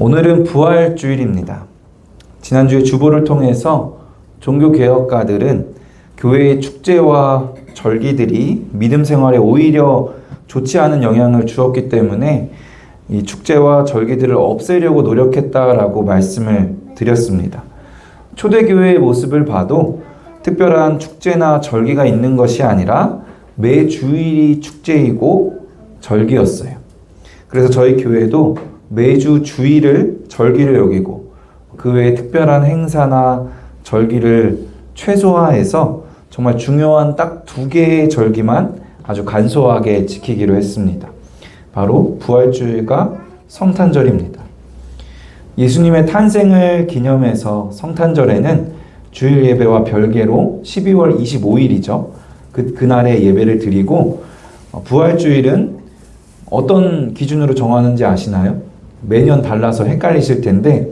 오늘은 부활주일입니다. 지난주에 주보를 통해서 종교개혁가들은 교회의 축제와 절기들이 믿음 생활에 오히려 좋지 않은 영향을 주었기 때문에 이 축제와 절기들을 없애려고 노력했다라고 말씀을 드렸습니다. 초대교회의 모습을 봐도 특별한 축제나 절기가 있는 것이 아니라 매 주일이 축제이고 절기였어요. 그래서 저희 교회도 매주 주일을 절기를 여기고 그 외에 특별한 행사나 절기를 최소화해서 정말 중요한 딱 2개의 절기만 아주 간소하게 지키기로 했습니다. 바로 부활주일과 성탄절입니다. 예수님의 탄생을 기념해서 성탄절에는 주일 예배와 별개로 12월 25일이죠. 그날에 예배를 드리고 부활주일은 어떤 기준으로 정하는지 아시나요? 매년 달라서 헷갈리실 텐데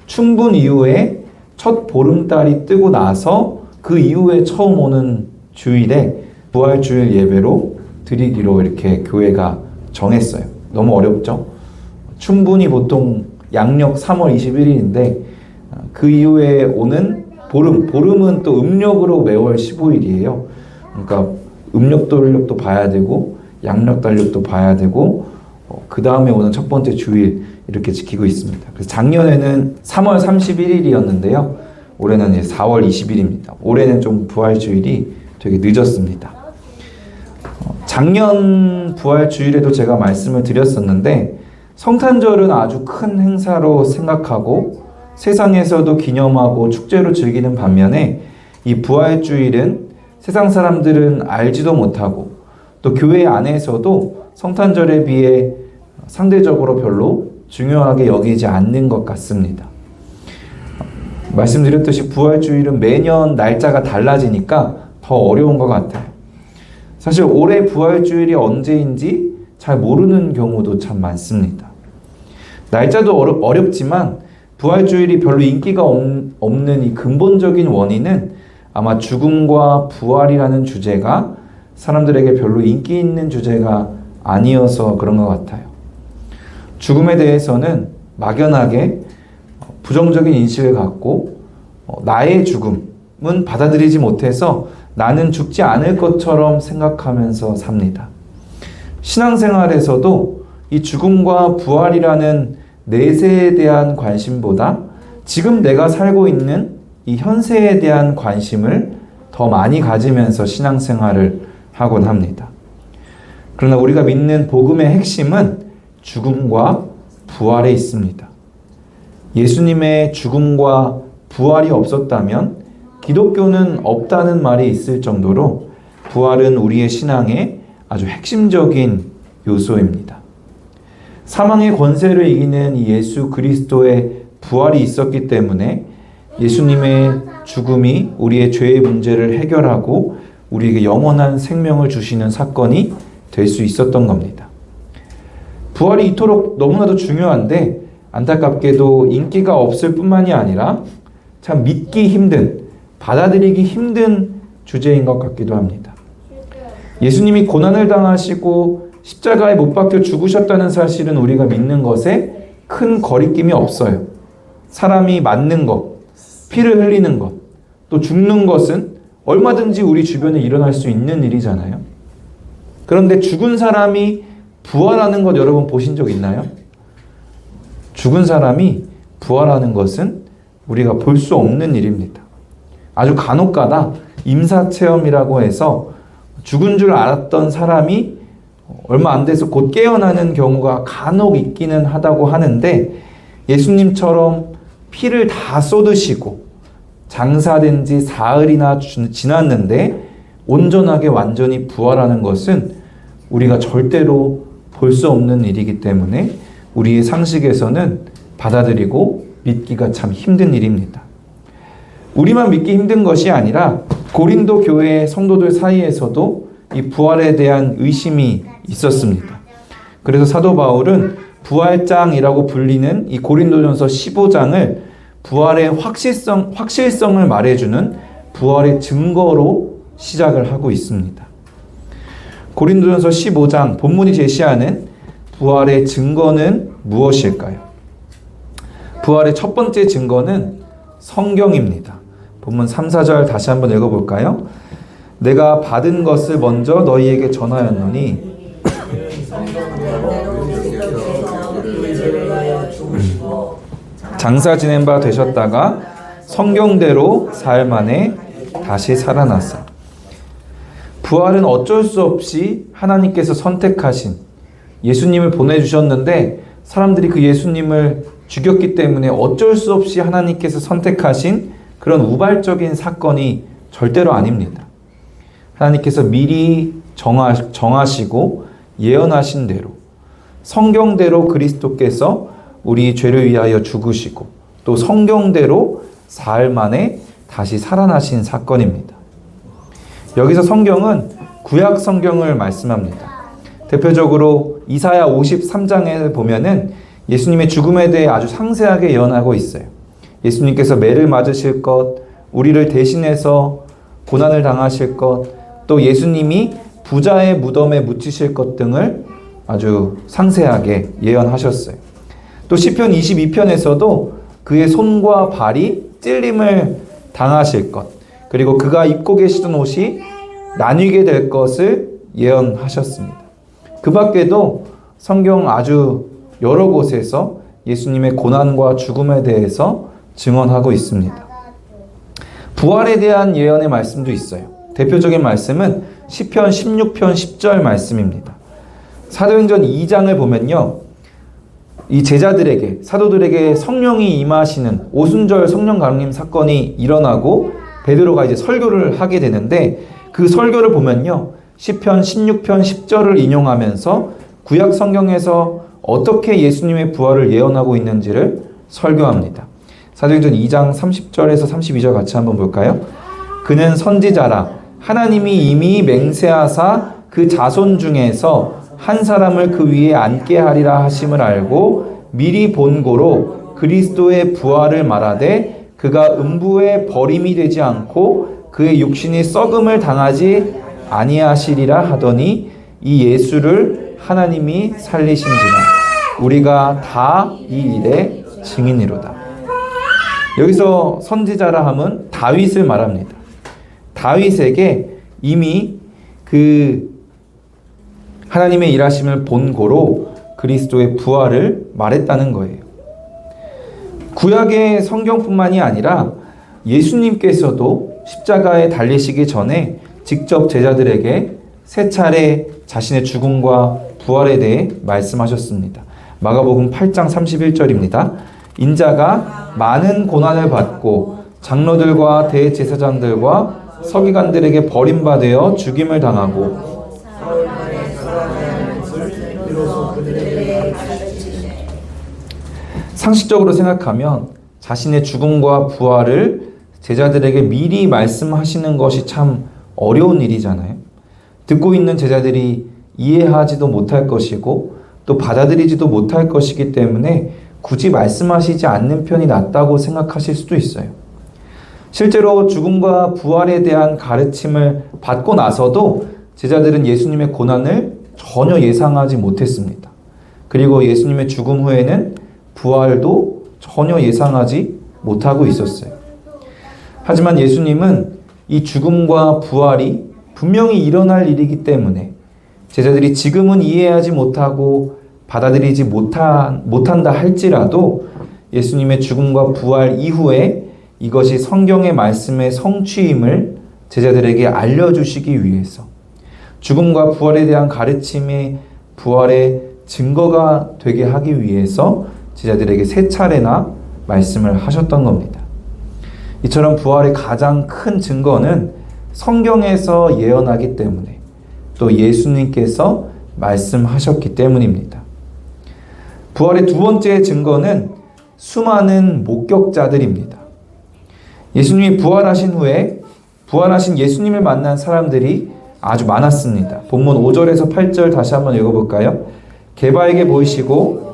춘분 이후에 첫 보름달이 뜨고 나서 그 이후에 처음 오는 주일에 부활주일 예배로 드리기로 이렇게 교회가 정했어요. 너무 어렵죠? 춘분이 보통 양력 3월 21일인데 그 이후에 오는 보름은 또 음력으로 매월 15일이에요. 그러니까 음력달력도 봐야 되고 양력달력도 봐야 되고 그 다음에 오는 첫 번째 주일 이렇게 지키고 있습니다. 그래서 작년에는 3월 31일이었는데요. 올해는 이제 4월 20일입니다. 올해는 좀 부활주일이 되게 늦었습니다. 작년 부활주일에도 제가 말씀을 드렸었는데 성탄절은 아주 큰 행사로 생각하고 세상에서도 기념하고 축제로 즐기는 반면에 이 부활주일은 세상 사람들은 알지도 못하고 또 교회 안에서도 성탄절에 비해 상대적으로 별로 중요하게 여기지 않는 것 같습니다. 말씀드렸듯이 부활주일은 매년 날짜가 달라지니까 더 어려운 것 같아요. 사실 올해 부활주일이 언제인지 잘 모르는 경우도 참 많습니다. 날짜도 어렵지만 부활주일이 별로 인기가 없는 이 근본적인 원인은 아마 죽음과 부활이라는 주제가 사람들에게 별로 인기 있는 주제가 아니어서 그런 것 같아요. 죽음에 대해서는 막연하게 부정적인 인식을 갖고 나의 죽음은 받아들이지 못해서 나는 죽지 않을 것처럼 생각하면서 삽니다. 신앙생활에서도 이 죽음과 부활이라는 내세에 대한 관심보다 지금 내가 살고 있는 이 현세에 대한 관심을 더 많이 가지면서 신앙생활을 하곤 합니다. 그러나 우리가 믿는 복음의 핵심은 죽음과 부활에 있습니다. 예수님의 죽음과 부활이 없었다면 기독교는 없다는 말이 있을 정도로 부활은 우리의 신앙의 아주 핵심적인 요소입니다. 사망의 권세를 이기는 예수 그리스도의 부활이 있었기 때문에 예수님의 죽음이 우리의 죄의 문제를 해결하고 우리에게 영원한 생명을 주시는 사건이 될 수 있었던 겁니다. 부활이 이토록 너무나도 중요한데 안타깝게도 인기가 없을 뿐만이 아니라 참 믿기 힘든, 받아들이기 힘든 주제인 것 같기도 합니다. 예수님이 고난을 당하시고 십자가에 못 박혀 죽으셨다는 사실은 우리가 믿는 것에 큰 거리낌이 없어요. 사람이 맞는 것, 피를 흘리는 것, 또 죽는 것은 얼마든지 우리 주변에 일어날 수 있는 일이잖아요. 그런데 죽은 사람이 부활하는 것 여러분 보신 적 있나요? 죽은 사람이 부활하는 것은 우리가 볼 수 없는 일입니다. 아주 간혹가다 임사체험이라고 해서 죽은 줄 알았던 사람이 얼마 안 돼서 곧 깨어나는 경우가 간혹 있기는 하다고 하는데 예수님처럼 피를 다 쏟으시고 장사된 지 사흘이나 지났는데 온전하게 완전히 부활하는 것은 우리가 절대로 볼 수 없는 일이기 때문에 우리의 상식에서는 받아들이고 믿기가 참 힘든 일입니다. 우리만 믿기 힘든 것이 아니라 고린도 교회의 성도들 사이에서도 이 부활에 대한 의심이 있었습니다. 그래서 사도 바울은 부활장이라고 불리는 이 고린도전서 15장을 부활의 확실성을 말해주는 부활의 증거로 시작을 하고 있습니다. 고린도전서 15장 본문이 제시하는 부활의 증거는 무엇일까요? 부활의 첫 번째 증거는 성경입니다. 본문 3, 4절 다시 한번 읽어볼까요? 내가 받은 것을 먼저 너희에게 전하였노니 장사 지낸 바 되셨다가 성경대로 사흘 만에 다시 살아났어. 부활은 어쩔 수 없이 하나님께서 선택하신 예수님을 보내주셨는데 사람들이 그 예수님을 죽였기 때문에 어쩔 수 없이 하나님께서 선택하신 그런 우발적인 사건이 절대로 아닙니다. 하나님께서 미리 정하시고 예언하신 대로 성경대로 그리스도께서 우리 죄를 위하여 죽으시고 또 성경대로 사흘 만에 다시 살아나신 사건입니다. 여기서 성경은 구약 성경을 말씀합니다. 대표적으로 이사야 53장에 보면은 예수님의 죽음에 대해 아주 상세하게 예언하고 있어요. 예수님께서 매를 맞으실 것, 우리를 대신해서 고난을 당하실 것, 또 예수님이 부자의 무덤에 묻히실 것 등을 아주 상세하게 예언하셨어요. 또 시편 22편에서도 그의 손과 발이 찔림을 당하실 것, 그리고 그가 입고 계시던 옷이 나뉘게 될 것을 예언하셨습니다. 그 밖에도 성경 아주 여러 곳에서 예수님의 고난과 죽음에 대해서 증언하고 있습니다. 부활에 대한 예언의 말씀도 있어요. 대표적인 말씀은 시편 16편 10절 말씀입니다. 사도행전 2장을 보면요, 이 제자들에게, 사도들에게 성령이 임하시는 오순절 성령 강림 사건이 일어나고 베드로가 이제 설교를 하게 되는데 그 설교를 보면요, 시편 16편 10절을 인용하면서 구약 성경에서 어떻게 예수님의 부활을 예언하고 있는지를 설교합니다. 사도행전 2장 30절에서 32절 같이 한번 볼까요? 그는 선지자라 하나님이 이미 맹세하사 그 자손 중에서 한 사람을 그 위에 앉게 하리라 하심을 알고 미리 본고로 그리스도의 부활을 말하되 그가 음부에 버림이 되지 않고 그의 육신이 썩음을 당하지 아니하시리라 하더니 이 예수를 하나님이 살리신지라 우리가 다 이 일의 증인이로다. 여기서 선지자라 함은 다윗을 말합니다. 다윗에게 이미 그 하나님의 일하심을 본고로 그리스도의 부활을 말했다는 거예요. 구약의 성경뿐만이 아니라 예수님께서도 십자가에 달리시기 전에 직접 제자들에게 세 차례 자신의 죽음과 부활에 대해 말씀하셨습니다. 마가복음 8장 31절입니다. 인자가 많은 고난을 받고 장로들과 대제사장들과 서기관들에게 버림받아 죽임을 당하고 상식적으로 생각하면 자신의 죽음과 부활을 제자들에게 미리 말씀하시는 것이 참 어려운 일이잖아요. 듣고 있는 제자들이 이해하지도 못할 것이고 또 받아들이지도 못할 것이기 때문에 굳이 말씀하시지 않는 편이 낫다고 생각하실 수도 있어요. 실제로 죽음과 부활에 대한 가르침을 받고 나서도 제자들은 예수님의 고난을 전혀 예상하지 못했습니다. 그리고 예수님의 죽음 후에는 부활도 전혀 예상하지 못하고 있었어요. 하지만 예수님은 이 죽음과 부활이 분명히 일어날 일이기 때문에 제자들이 지금은 이해하지 못하고 받아들이지 못한다 할지라도 예수님의 죽음과 부활 이후에 이것이 성경의 말씀의 성취임을 제자들에게 알려주시기 위해서 죽음과 부활에 대한 가르침이 부활의 증거가 되게 하기 위해서 제자들에게 세 차례나 말씀을 하셨던 겁니다. 이처럼 부활의 가장 큰 증거는 성경에서 예언하기 때문에 또 예수님께서 말씀하셨기 때문입니다. 부활의 두 번째 증거는 수많은 목격자들입니다. 예수님이 부활하신 후에 부활하신 예수님을 만난 사람들이 아주 많았습니다. 본문 5절에서 8절 다시 한번 읽어볼까요? 게바에게 보이시고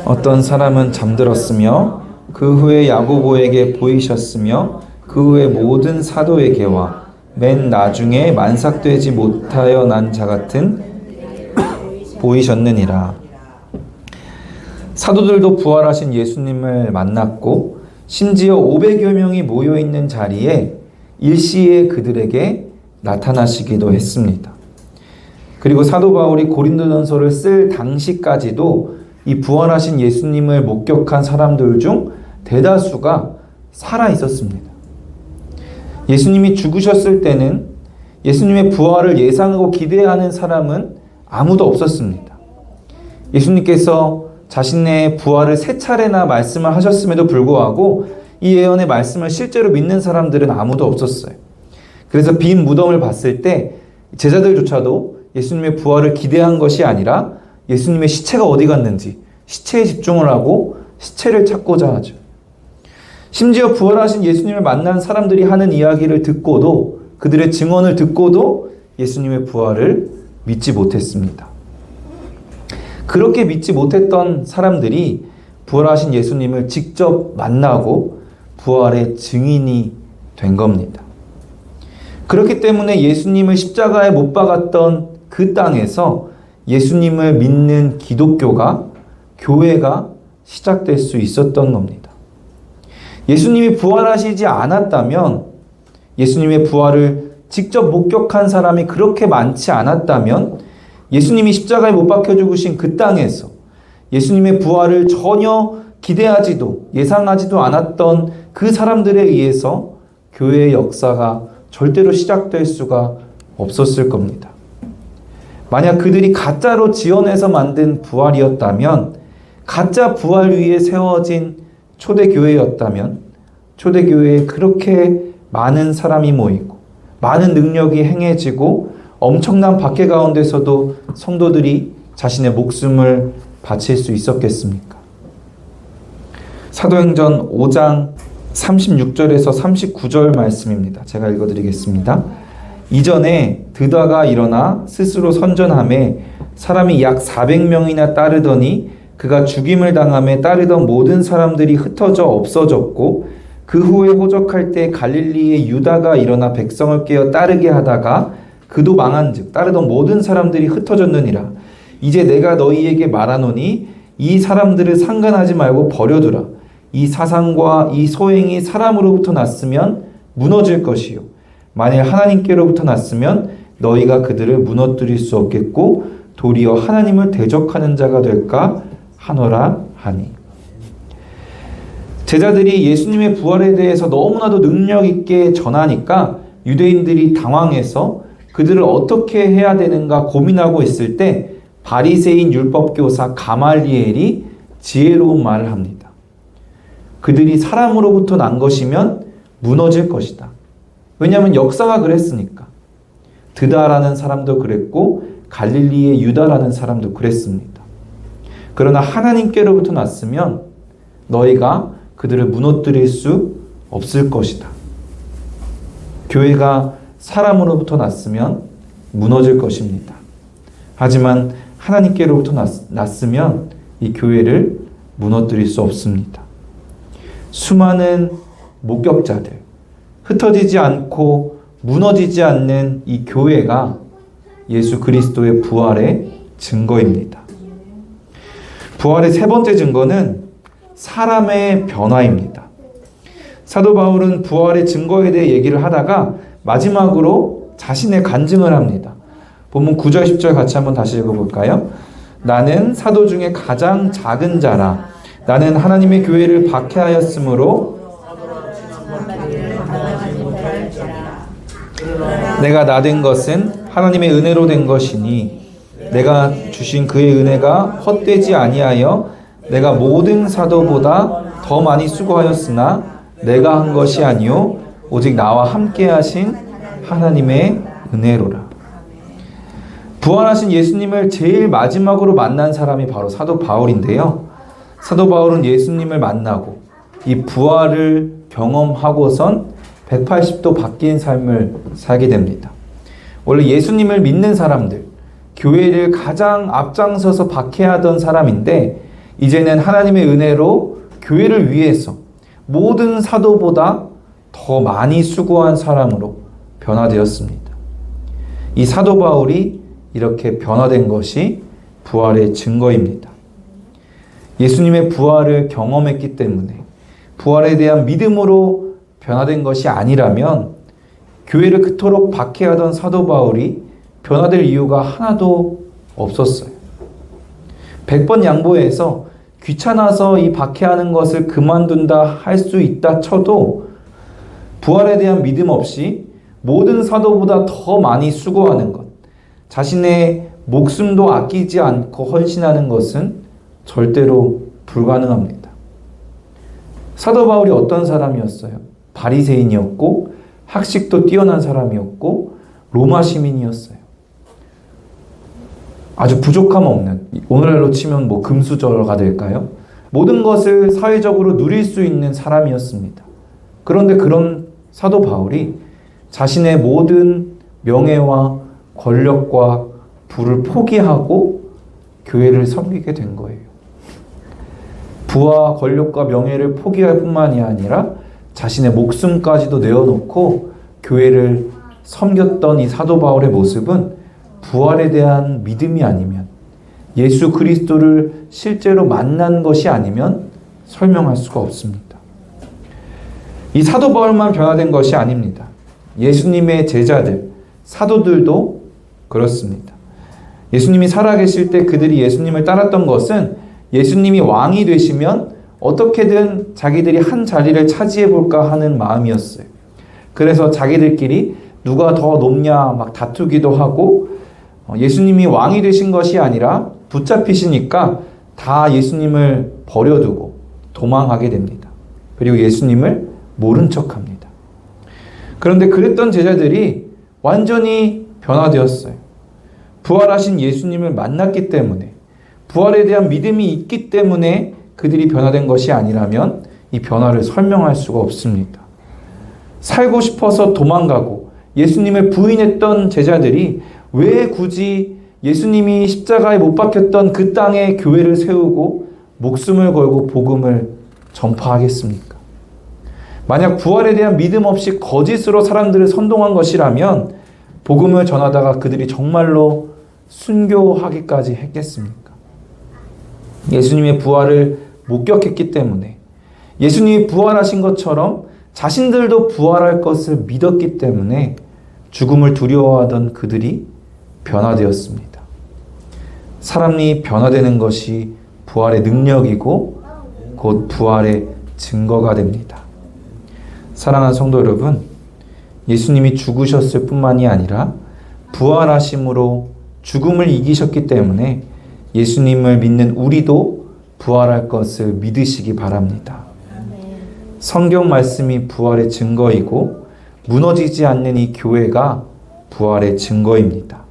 어떤 사람은 잠들었으며 그 후에 야고보에게 보이셨으며 그 후에 모든 사도에게와 맨 나중에 만삭되지 못하여 난 자 같은 보이셨느니라. 사도들도 부활하신 예수님을 만났고 심지어 500여 명이 모여있는 자리에 일시에 그들에게 나타나시기도 했습니다. 그리고 사도 바울이 고린도전서를 쓸 당시까지도 이 부활하신 예수님을 목격한 사람들 중 대다수가 살아 있었습니다. 예수님이 죽으셨을 때는 예수님의 부활을 예상하고 기대하는 사람은 아무도 없었습니다. 예수님께서 자신의 부활을 3차례나 말씀을 하셨음에도 불구하고 이 예언의 말씀을 실제로 믿는 사람들은 아무도 없었어요. 그래서 빈 무덤을 봤을 때 제자들조차도 예수님의 부활을 기대한 것이 아니라 예수님의 시체가 어디 갔는지 시체에 집중을 하고 시체를 찾고자 하죠. 심지어 부활하신 예수님을 만난 사람들이 하는 이야기를 듣고도, 그들의 증언을 듣고도 예수님의 부활을 믿지 못했습니다. 그렇게 믿지 못했던 사람들이 부활하신 예수님을 직접 만나고 부활의 증인이 된 겁니다. 그렇기 때문에 예수님을 십자가에 못 박았던 그 땅에서 예수님을 믿는 기독교가, 교회가 시작될 수 있었던 겁니다. 예수님이 부활하시지 않았다면, 예수님의 부활을 직접 목격한 사람이 그렇게 많지 않았다면, 예수님이 십자가에 못 박혀 죽으신 그 땅에서 예수님의 부활을 전혀 기대하지도 예상하지도 않았던 그 사람들에 의해서 교회의 역사가 절대로 시작될 수가 없었을 겁니다. 만약 그들이 가짜로 지어내서 만든 부활이었다면, 가짜 부활 위에 세워진 초대교회였다면, 초대교회에 그렇게 많은 사람이 모이고 많은 능력이 행해지고 엄청난 박해 가운데서도 성도들이 자신의 목숨을 바칠 수 있었겠습니까? 사도행전 5장 36절에서 39절 말씀입니다. 제가 읽어드리겠습니다. 이전에 드다가 일어나 스스로 선전하매 사람이 약 400명이나 따르더니 그가 죽임을 당함에 따르던 모든 사람들이 흩어져 없어졌고, 그 후에 호적할 때 갈릴리의 유다가 일어나 백성을 깨어 따르게 하다가 그도 망한즉 따르던 모든 사람들이 흩어졌느니라. 이제 내가 너희에게 말하노니 이 사람들을 상관하지 말고 버려두라. 이 사상과 이 소행이 사람으로부터 났으면 무너질 것이요, 만일 하나님께로부터 났으면 너희가 그들을 무너뜨릴 수 없겠고 도리어 하나님을 대적하는 자가 될까 하노라 하니. 제자들이 예수님의 부활에 대해서 너무나도 능력 있게 전하니까 유대인들이 당황해서 그들을 어떻게 해야 되는가 고민하고 있을 때 바리새인 율법교사 가말리엘이 지혜로운 말을 합니다. 그들이 사람으로부터 난 것이면 무너질 것이다. 왜냐하면 역사가 그랬으니까. 드다라는 사람도 그랬고 갈릴리의 유다라는 사람도 그랬습니다. 그러나 하나님께로부터 났으면 너희가 그들을 무너뜨릴 수 없을 것이다. 교회가 사람으로부터 났으면 무너질 것입니다. 하지만 하나님께로부터 났으면 이 교회를 무너뜨릴 수 없습니다. 수많은 목격자들, 흩어지지 않고 무너지지 않는 이 교회가 예수 그리스도의 부활의 증거입니다. 부활의 세 번째 증거는 사람의 변화입니다. 사도 바울은 부활의 증거에 대해 얘기를 하다가 마지막으로 자신의 간증을 합니다. 본문 9절 10절 같이 한번 다시 읽어볼까요? 나는 사도 중에 가장 작은 자라. 나는 하나님의 교회를 박해하였으므로 내가 나된 것은 하나님의 은혜로 된 것이니 내가 주신 그의 은혜가 헛되지 아니하여 내가 모든 사도보다 더 많이 수고하였으나 내가 한 것이 아니요 오직 나와 함께 하신 하나님의 은혜로라. 부활하신 예수님을 제일 마지막으로 만난 사람이 바로 사도 바울인데요. 사도 바울은 예수님을 만나고 이 부활을 경험하고선 180도 바뀐 삶을 살게 됩니다. 원래 예수님을 믿는 사람들, 교회를 가장 앞장서서 박해하던 사람인데 이제는 하나님의 은혜로 교회를 위해서 모든 사도보다 더 많이 수고한 사람으로 변화되었습니다. 이 사도 바울이 이렇게 변화된 것이 부활의 증거입니다. 예수님의 부활을 경험했기 때문에 부활에 대한 믿음으로 변화된 것이 아니라면 교회를 그토록 박해하던 사도 바울이 변화될 이유가 하나도 없었어요. 100번 양보해서 귀찮아서 이 박해하는 것을 그만둔다 할 수 있다 쳐도 부활에 대한 믿음 없이 모든 사도보다 더 많이 수고하는 것, 자신의 목숨도 아끼지 않고 헌신하는 것은 절대로 불가능합니다. 사도 바울이 어떤 사람이었어요? 바리새인이었고 학식도 뛰어난 사람이었고 로마 시민이었어요. 아주 부족함 없는, 오늘날로 치면 뭐 금수저가 될까요? 모든 것을 사회적으로 누릴 수 있는 사람이었습니다. 그런데 그런 사도 바울이 자신의 모든 명예와 권력과 부를 포기하고 교회를 섬기게 된 거예요. 부와 권력과 명예를 포기할 뿐만이 아니라 자신의 목숨까지도 내어놓고 교회를 섬겼던 이 사도 바울의 모습은 부활에 대한 믿음이 아니면, 예수 그리스도를 실제로 만난 것이 아니면 설명할 수가 없습니다. 이 사도 바울만 변화된 것이 아닙니다. 예수님의 제자들, 사도들도 그렇습니다. 예수님이 살아계실 때 그들이 예수님을 따랐던 것은 예수님이 왕이 되시면 어떻게든 자기들이 한 자리를 차지해 볼까 하는 마음이었어요. 그래서 자기들끼리 누가 더 높냐 막 다투기도 하고, 예수님이 왕이 되신 것이 아니라 붙잡히시니까 다 예수님을 버려두고 도망하게 됩니다. 그리고 예수님을 모른 척합니다. 그런데 그랬던 제자들이 완전히 변화되었어요. 부활하신 예수님을 만났기 때문에, 부활에 대한 믿음이 있기 때문에 그들이 변화된 것이 아니라면 이 변화를 설명할 수가 없습니다. 살고 싶어서 도망가고 예수님을 부인했던 제자들이 왜 굳이 예수님이 십자가에 못 박혔던 그 땅에 교회를 세우고 목숨을 걸고 복음을 전파하겠습니까? 만약 부활에 대한 믿음 없이 거짓으로 사람들을 선동한 것이라면 복음을 전하다가 그들이 정말로 순교하기까지 했겠습니까? 예수님의 부활을 목격했기 때문에, 예수님이 부활하신 것처럼 자신들도 부활할 것을 믿었기 때문에 죽음을 두려워하던 그들이 변화되었습니다. 사람이 변화되는 것이 부활의 능력이고 곧 부활의 증거가 됩니다. 사랑하는 성도 여러분, 예수님이 죽으셨을 뿐만이 아니라 부활하심으로 죽음을 이기셨기 때문에 예수님을 믿는 우리도 부활할 것을 믿으시기 바랍니다. 성경 말씀이 부활의 증거이고 무너지지 않는 이 교회가 부활의 증거입니다.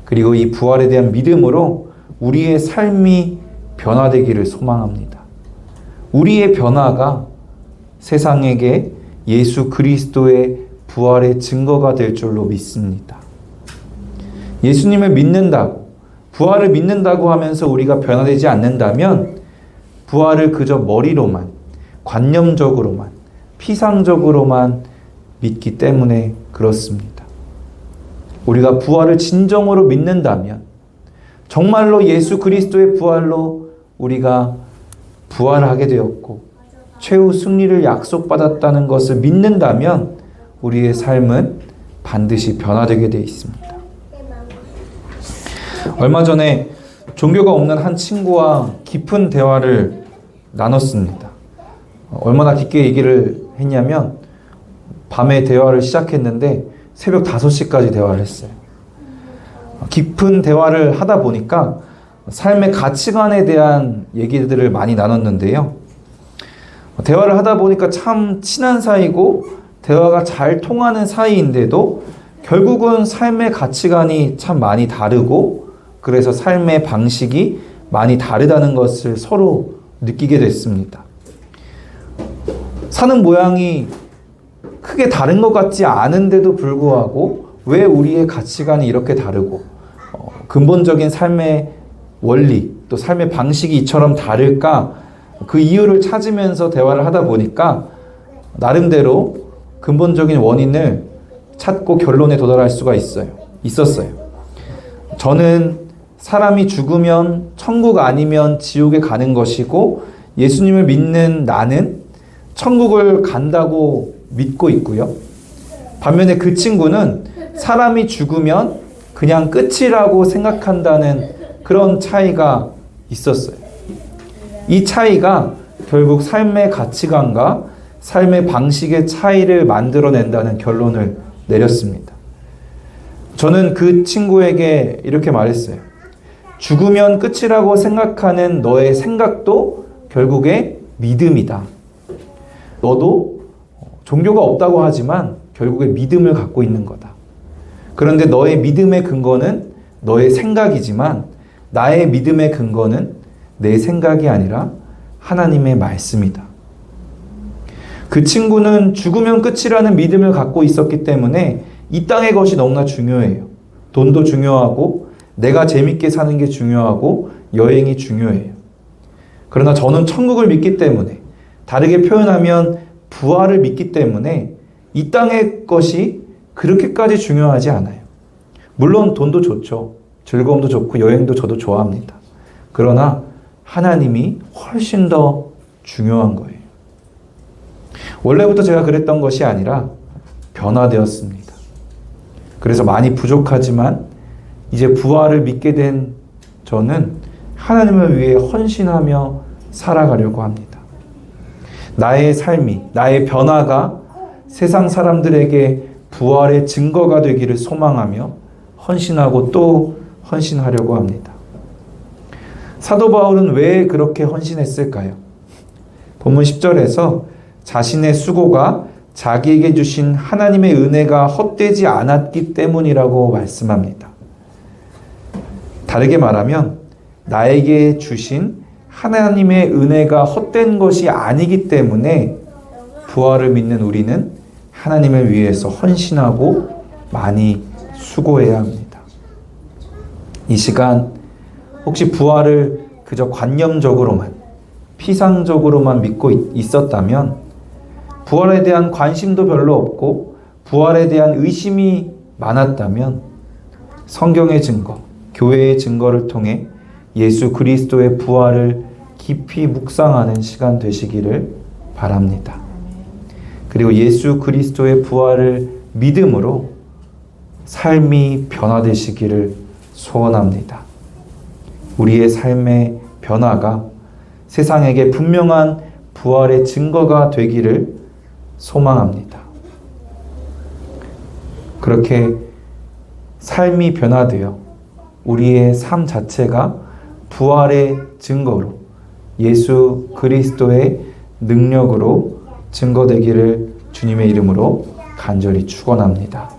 그리고 이 부활에 대한 믿음으로 우리의 삶이 변화되기를 소망합니다. 우리의 변화가 세상에게 예수 그리스도의 부활의 증거가 될 줄로 믿습니다. 예수님을 믿는다고, 부활을 믿는다고 하면서 우리가 변화되지 않는다면 부활을 그저 머리로만, 관념적으로만, 피상적으로만 믿기 때문에 그렇습니다. 우리가 부활을 진정으로 믿는다면, 정말로 예수 그리스도의 부활로 우리가 부활하게 되었고 최후 승리를 약속받았다는 것을 믿는다면 우리의 삶은 반드시 변화되게 되어 있습니다. 얼마 전에 종교가 없는 한 친구와 깊은 대화를 나눴습니다. 얼마나 깊게 얘기를 했냐면 밤에 대화를 시작했는데 새벽 5시까지 대화를 했어요. 깊은 대화를 하다 보니까 삶의 가치관에 대한 얘기들을 많이 나눴는데요. 대화를 하다 보니까 참 친한 사이고 대화가 잘 통하는 사이인데도 결국은 삶의 가치관이 참 많이 다르고, 그래서 삶의 방식이 많이 다르다는 것을 서로 느끼게 됐습니다. 사는 모양이 크게 다른 것 같지 않은데도 불구하고 왜 우리의 가치관이 이렇게 다르고 근본적인 삶의 원리 또 삶의 방식이 이처럼 다를까, 그 이유를 찾으면서 대화를 하다 보니까 나름대로 근본적인 원인을 찾고 결론에 도달할 수가 있었어요. 저는 사람이 죽으면 천국 아니면 지옥에 가는 것이고 예수님을 믿는 나는 천국을 간다고 믿고 있고요. 반면에 그 친구는 사람이 죽으면 그냥 끝이라고 생각한다는 그런 차이가 있었어요. 이 차이가 결국 삶의 가치관과 삶의 방식의 차이를 만들어낸다는 결론을 내렸습니다. 저는 그 친구에게 이렇게 말했어요. 죽으면 끝이라고 생각하는 너의 생각도 결국에 믿음이다. 너도 종교가 없다고 하지만 결국에 믿음을 갖고 있는 거다. 그런데 너의 믿음의 근거는 너의 생각이지만 나의 믿음의 근거는 내 생각이 아니라 하나님의 말씀이다. 그 친구는 죽으면 끝이라는 믿음을 갖고 있었기 때문에 이 땅의 것이 너무나 중요해요. 돈도 중요하고 내가 재밌게 사는 게 중요하고 여행이 중요해요. 그러나 저는 천국을 믿기 때문에, 다르게 표현하면 부활을 믿기 때문에 이 땅의 것이 그렇게까지 중요하지 않아요. 물론 돈도 좋죠. 즐거움도 좋고 여행도 저도 좋아합니다. 그러나 하나님이 훨씬 더 중요한 거예요. 원래부터 제가 그랬던 것이 아니라 변화되었습니다. 그래서 많이 부족하지만 이제 부활을 믿게 된 저는 하나님을 위해 헌신하며 살아가려고 합니다. 나의 삶이, 나의 변화가 세상 사람들에게 부활의 증거가 되기를 소망하며 헌신하고 또 헌신하려고 합니다. 사도 바울은 왜 그렇게 헌신했을까요? 본문 10절에서 자신의 수고가 자기에게 주신 하나님의 은혜가 헛되지 않았기 때문이라고 말씀합니다. 다르게 말하면 나에게 주신 하나님의 은혜가 헛된 것이 아니기 때문에 부활을 믿는 우리는 하나님을 위해서 헌신하고 많이 수고해야 합니다. 이 시간 혹시 부활을 그저 관념적으로만, 피상적으로만 믿고 있었다면, 부활에 대한 관심도 별로 없고 부활에 대한 의심이 많았다면 성경의 증거, 교회의 증거를 통해 예수 그리스도의 부활을 깊이 묵상하는 시간 되시기를 바랍니다. 그리고 예수 그리스도의 부활을 믿음으로 삶이 변화되시기를 소원합니다. 우리의 삶의 변화가 세상에게 분명한 부활의 증거가 되기를 소망합니다. 그렇게 삶이 변화되어 우리의 삶 자체가 부활의 증거로 예수 그리스도의 능력으로 증거되기를 주님의 이름으로 간절히 축원합니다.